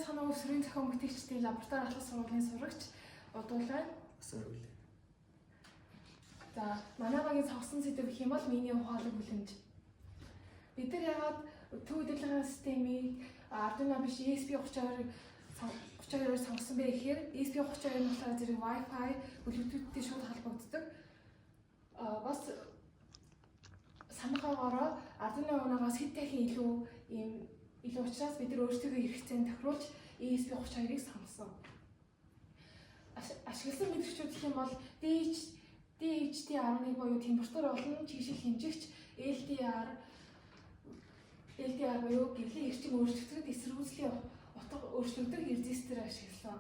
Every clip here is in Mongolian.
цаанаа өсвөрийн зохион бүтээлчдийн лаборатори ахлах сургуулийн сурагч Удуулай. За манай багийн сонгосон сэдв гэх юм бол миний ухаалаг хүлэмж. Бид нар ягаад төв удирдлагын системийг Arduino биш ESP32-оор сонгосон бэ гэхээр ESP32 нь болохоор зэрэг Wi-Fi Bluetooth-тэй шууд холбогддог. Бас санахаагаараа Arduino унаагаас хэд дахин илүү учраас бид нар өөрсдөө хэрэгцээнд тохируулж ESP32-ыг сонгосон. Ашигласан мэдрэгчүүд гэх юм бол DHT11 буюу температур болон чигшил хэмжигч LDR буюу гэрлийн эрчим өөрчлөгдөд эсэргүүцлийн утга өөрчлөгдөх резистор ашигласан.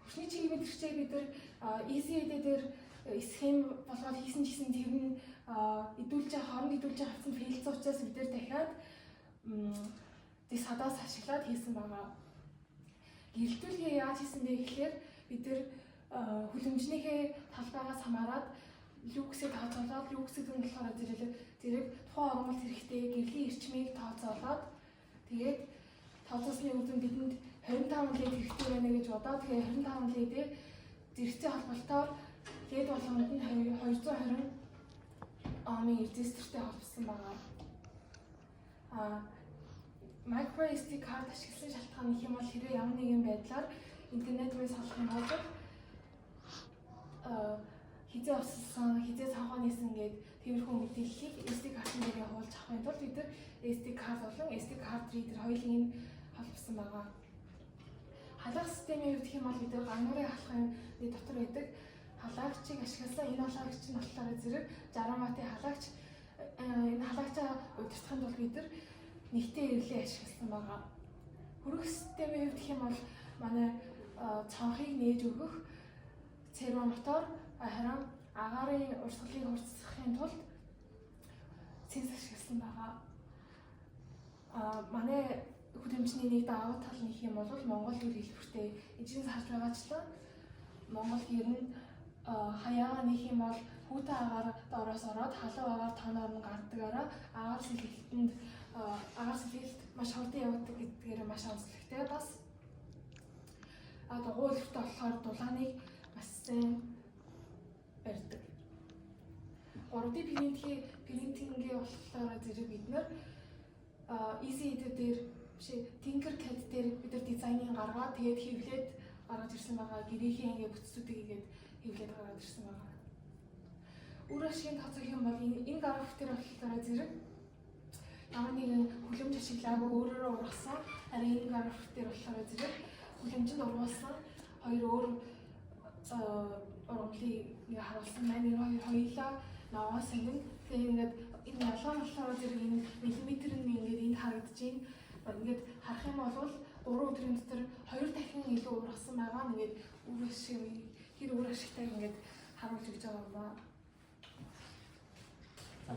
Хүчний чиглэл мэдрэгчээ бид нар ECAD дээр схем болгоод хийсэн гэсэн тэр нь хооронд идүүлж байгаа хавцанд фейлцсэн учраас бид нар дахиад садаас ашиглаад хийсэн байгаа. Гэрэлтүүлгээ яаж хийсэн бэ гэхээр бид нар хүлэмжнийхээ талбайгаас хамаарат люксийг тооцоолоод люксийг нь болохоор зэрэг тухайн оргуулалт хэрэгтэй гэрлийн эрчмийг тооцоолоод тэгээд тооцоосны үр дүн бидэнд 25 лед хэрэгтэй байна гэж бодоод тэгээд 25 ледээ зэрэгцээ холболтоор лед болгонд нь 220 ohмын резистортэй холбосон байгаа. Micro SD card ашигласан шалтгаан гэх юм бол хэрвээ ямар нэгэн байдлаар интернет руу салах юм бол хизээ осолсон, хизээ цанхаа нисэн гээд тиймэрхүү мэдээллийг SD card-ын дээр явуулж авахын тулд бид нар SD card болон SD card reader хоёулын холбосон байгаа. Халах системийн хувьд гэх юм бол бид нар гануурын халахын дотор байдаг халагчийг ашигласан. Энэ халагч нь болохоор зэрэг 60 ваттын халагч. Энэ халагчаа удирдахын тулд бид нар нэгтэй ирлээ ашигласан байгаа. Хүрэх системийн хувьд гэх юм бол манай цонхыг нээж өгөх серво мотор харин агаарын урсгалыг хурцсахын тулд сенс ашигласан байгаа. Манай хүлэмжний нэг давуу тал нь юм бол Монгол хэл хэлбэртэй эжинс харж байгаачлан Монгол хэр нь хаяага нэг юм бол хүүтэн агаар доороос ороод халуун агаар тооноор нь гардагаараа агаар сэлгэлт маш хурдан явагддаг гэдгээр маш онцлогтой. Бас дугуй хэлбэртэй болохоор дулааныг маш сайн барьдаг. 3D принтингээ болохоор зэрэг бид нар ECAD дээр Tinkercad дээр бид нар дизайныг гаргаад тэгээд хэвлээд гаргаж ирсэн байгаа. Гэрийнхээ ингээ бүтцүүдийг ингээд хэвлээд гаргаж ирсэн байгаа. Үр ашигын тооцоо гэх юм бол энэ график дээр болохоор зэрэг ямар нэгэн хүлэмж ашиглаагүй өөрөөрөө ургасан. Харин энэ график дээр болохоор зэрэг хүлэмжинд ургуулсан хоёр өөр ургамлыг ингээ харуулсан. Манай хоёулаа наваа сангин. Тэгээд ингээд энэ ялгаан болохоор зэрэг энэ миллиметр нь ингээд энд харагдаж байна. Ингээд харах юм бол 3 өдрийн дотор 2 дахин илүү ургасан байгаа. Ингээд үр ашиг хэр үр ашигтай ингээд харуулж өгч байгаа юм байна.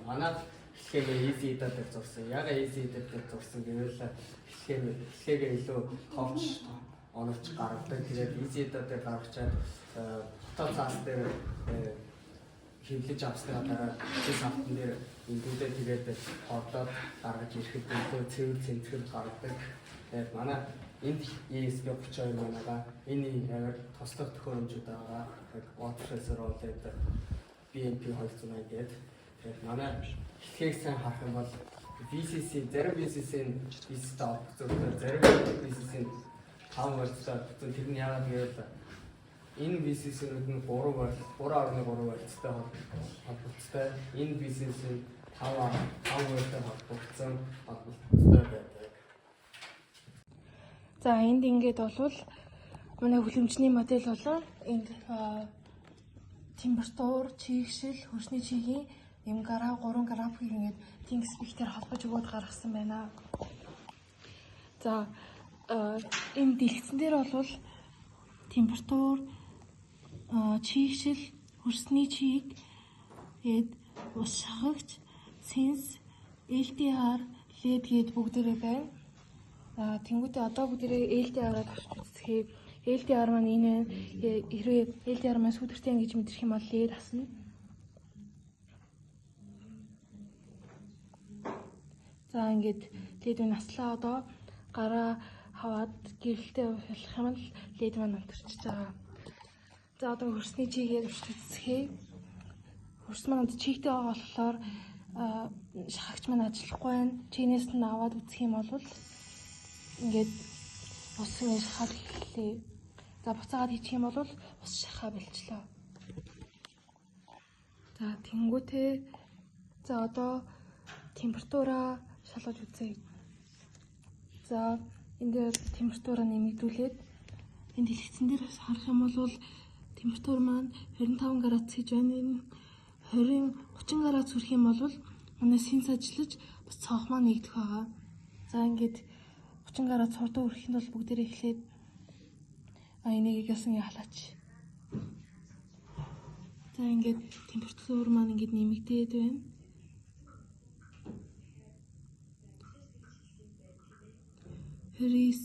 Манай эхлэгээ ECAD дээр зурсан. Яга ECAD дээр зурсан гэвэл эхлэгээ илүү товч оновч гаргадаг. Тэгээд ECAD дээр гаргачаад хотод цаас дээр хэвлэж авсны дараа зэс автан дээр эндүүдээ тэгээд хоолоод гаргаж ирэхэд илүү цэвэр цэнтгэл гаргадаг. Тэгээд манай энд ESP32 манайга энэ яг тослох төхөөрөмжүүд байгаа. Watt processor болоод BMP 280 гэдэг. Тэгээд манай эхлэхийг сайн харах юм бол VCC зарим VCC-ийн VCC-тэй холбогдсон, зарим VCC-ийн 5 вольттой холбогдсон. Тэр нь яагаад гэвэл энэ VCC-нүүд нь 3.3 вольттой холбогдсон. Энэ VCC-ийн 5 вольттой холбогдсон байдаг. За энд ингээд болвол манай хүлэмжний модель болон энд температур, чигшил, хөрсний чигийн график 3 график ингээд ThinkSpeak-дээр холбож өгөөд гаргасан байна. За энэ дэлгэцэн дээр бол температур, чигшил, хөрсний чиг, ус шахагч, сенс, LDR, LED гээд бүгдээрээ байна. Тэнгүүтээ одоо бүгдээрээ LDR-аар тавьчих үзье. LDR маань энэ хэрвээ LDR маань сүдэртэй гэж мэдрэх юм бол LED асна. За ингээд LED-ийг наслаа одоо гараа хаваад гэрэлтэй болох юм л лед маань унтарч байгаа. За одоо хөрсний чигээр өвчтөцгөө. Хөрс маань чигтэй байгаа болохоор шахагч маань ажиллахгүй байна. Чинээс нь аваад үзэх юм бол ингээд ус ингэ шахаад эхэллээ. За буцаагаад хийчих юм бол ус шахаа болчлоо. За тэнгуүтээ за одоо температураа шалгаж үзье. За энэ дээр температураа нэмэгдүүлээд энэ дэлгэцэн дээр харах юм бол температур маань 25 градус гэж байна. Энэ 30 градус хүрэх юм бол манай синс ажиллаж бас цонх маань нэгдэх байгаа. За ингээд 30 градус хурдан хүрэхэд бол бүгдээрээ эхлээд энийг ясан яхлаач. За ингээд температур маань ингээд нэмэгдээд байна. Хрис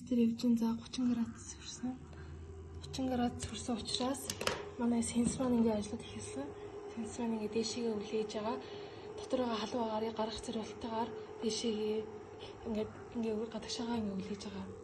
дээр явж за 30 градус хүрсэн. 30 градус хүрсэн учраас манай сенс маань ингээд ажиллаад эхэлсэн. Сенс маань ингээд дээшээгээ үлээж байгаа. Дотор байгаа халуун агарыг гаргах зэрэгтэйгээр дээшээгээ ингээд гадагшаагаа ингээд үлээж байгаа.